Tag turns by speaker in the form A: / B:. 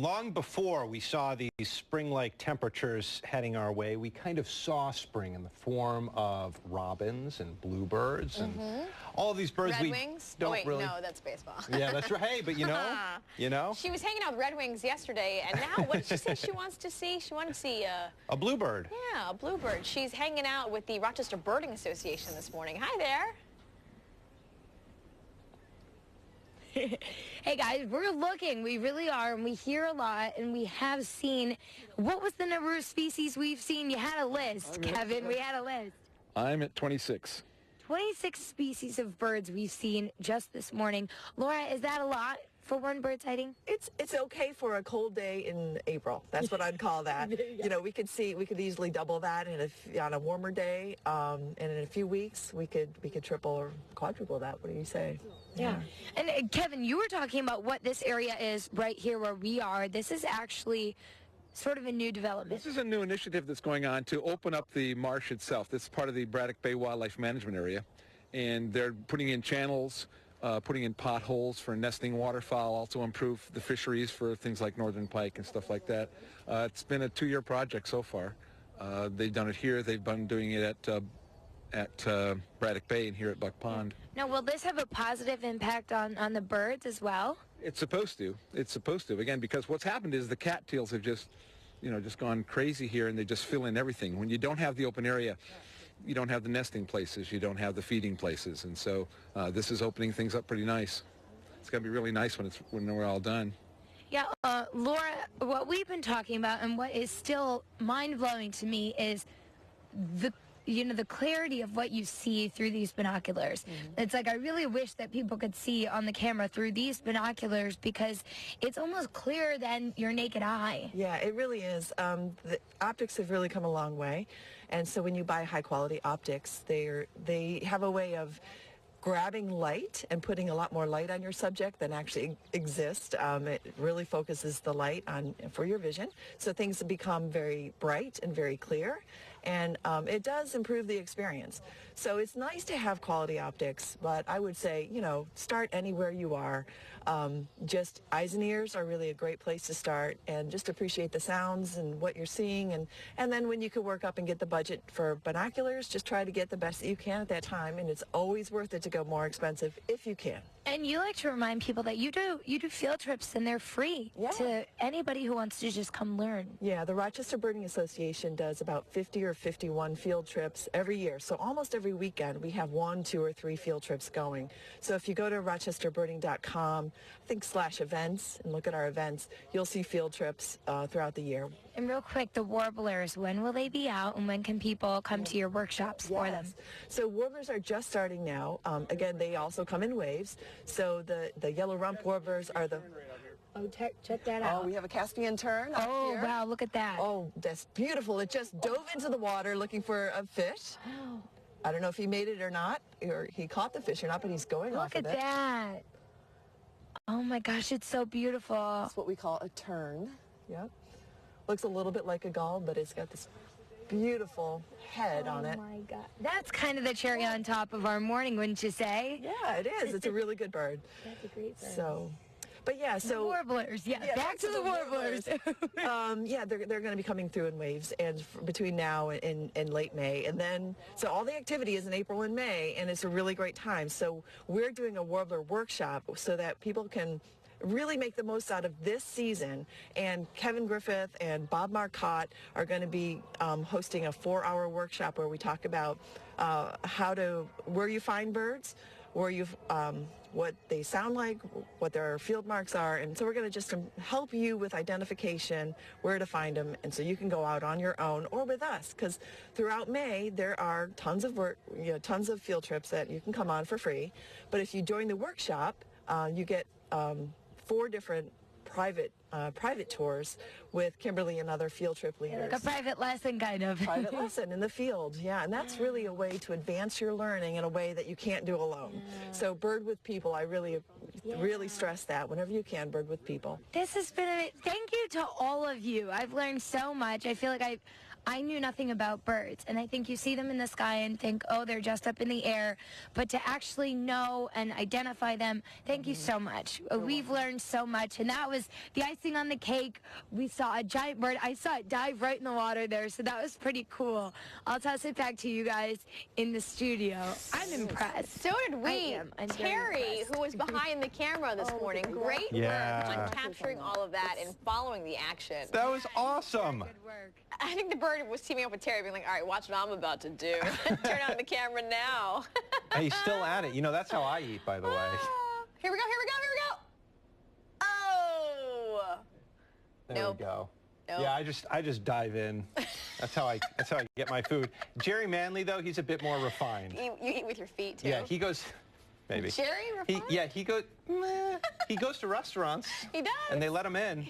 A: Long before we saw these spring-like temperatures heading our way, we kind of saw spring in the form of robins and bluebirds and all of these birds.
B: Red wings?
A: Don't
B: oh, wait,
A: really...
B: no, that's baseball.
A: Yeah, that's right. Hey, but you know.
B: She was hanging out with Red Wings yesterday, and now what did she say she wants to see? She wanted to see
A: a bluebird.
B: Yeah, a bluebird. She's hanging out with the Rochester Birding Association this morning. Hi there.
C: Hey guys, we're looking, we really are, and we hear a lot, and we have seen, what was the number of species we've seen? You had a list, Kevin, we had a list.
D: I'm at 26.
C: 26 species of birds we've seen just this morning. Laura, is that a lot for one bird sighting?
E: It's okay for a cold day in April. That's what I'd call that. You know, we could easily double that on a warmer day, and in a few weeks we could triple or quadruple that. What do you say?
C: Yeah. And Kevin, you were talking about what this area is right here where we are. This is actually sort of a new development.
D: This is a new initiative that's going on to open up the marsh itself. This is part of the Braddock Bay Wildlife Management Area, and they're putting in channels, putting in potholes for nesting waterfowl, also improve the fisheries for things like northern pike and stuff like that. It's been a 2-year project so far. They've done it here. They've been doing it at Braddock Bay and here at Buck Pond.
C: Now, will this have a positive impact on the birds as well?
D: It's supposed to. It's supposed to. Again, because what's happened is the cattails have just gone crazy here, and they just fill in everything. When you don't have the open area, you don't have the nesting places, you don't have the feeding places, and so this is opening things up pretty nice. It's going to be really nice when we're all done.
C: Yeah, Laura, what we've been talking about and what is still mind-blowing to me is the clarity of what you see through these binoculars. It's like I really wish that people could see on the camera through these binoculars because it's almost clearer than your naked eye.
E: Yeah, it really is. The optics have really come a long way, and so when you buy high-quality optics, they have a way of grabbing light and putting a lot more light on your subject than actually exists. It really focuses the light for your vision, so things become very bright and very clear, and it does improve the experience. So it's nice to have quality optics, but I would say, start anywhere you are. Just eyes and ears are really a great place to start, and just appreciate the sounds and what you're seeing, and then when you can work up and get the budget for binoculars, just try to get the best that you can at that time, and it's always worth it to go more expensive if you can.
C: And you like to remind people that you do field trips, and they're free to anybody who wants to just come learn.
E: Yeah, the Rochester Birding Association does about 50 or 51 field trips every year. So almost every weekend we have 1, 2, or 3 field trips going. So if you go to rochesterbirding.com, I think /events, and look at our events, you'll see field trips throughout the year.
C: And real quick, the warblers, when will they be out, and when can people come to your workshops for them?
E: So warblers are just starting now. Again, they also come in waves. So the yellow rump warblers are the...
C: Oh, check that out.
E: Oh, we have a Caspian tern up here.
C: Wow, look at that.
E: Oh, that's beautiful. It just dove into the water looking for a fish.
C: Oh.
E: I don't know if he made it or not, or he caught the fish or not, but he's going off of it.
C: Look at that. Oh my gosh, it's so beautiful.
E: That's what we call a tern. Yep. Looks a little bit like a gull, but it's got this beautiful head on it.
C: Oh my God. That's kind of the cherry on top of our morning, wouldn't you say?
E: Yeah, it is. It's a really good bird.
C: That's a great bird.
E: So, but yeah, so
C: the warblers. Yeah, back to the warblers.
E: Yeah, they're going to be coming through in waves, and between now and late May, and then so all the activity is in April and May, and it's a really great time. So we're doing a warbler workshop so that people can really make the most out of this season, and Kevin Griffith and Bob Marcotte are going to be hosting a 4-hour workshop where we talk about where you find birds, where you what they sound like, what their field marks are, and so we're going to just help you with identification, where to find them, and so you can go out on your own or with us, because throughout May there are tons of field trips that you can come on for free. But if you join the workshop, you get 4 different private tours with Kimberly and other field trip leaders.
C: Like a private lesson, kind of.
E: Private lesson in the field, yeah. And that's really a way to advance your learning in a way that you can't do alone. Yeah. So bird with people, I really stress that. Whenever you can, bird with people.
C: This has been thank you to all of you. I've learned so much. I feel like I knew nothing about birds, and I think you see them in the sky and think, oh, they're just up in the air, but to actually know and identify them, thank you so much. We've learned so much, and that was the icing on the cake. We saw a giant bird. I saw it dive right in the water there, so that was pretty cool. I'll toss it back to you guys in the studio. I'm impressed.
B: So did we.
C: I'm
B: Terry, who was behind the camera this morning, great work on capturing all of that and following the action.
A: That was awesome.
C: Good work.
B: I think the bird was teaming up with Terry, being like, all right, watch what I'm about to do. Turn on the camera now.
A: And he's still at it. You know, that's how I eat, by the way.
B: Here we go, here we go, here we go. Oh!
A: There we go.
B: Nope.
A: Yeah, I just dive in. That's how I get my food. Jerry Manley, though, he's a bit more refined.
B: You eat with your feet, too?
A: Yeah, he goes, maybe.
B: Jerry refined?
A: He goes to restaurants.
B: He does.
A: And they let him in.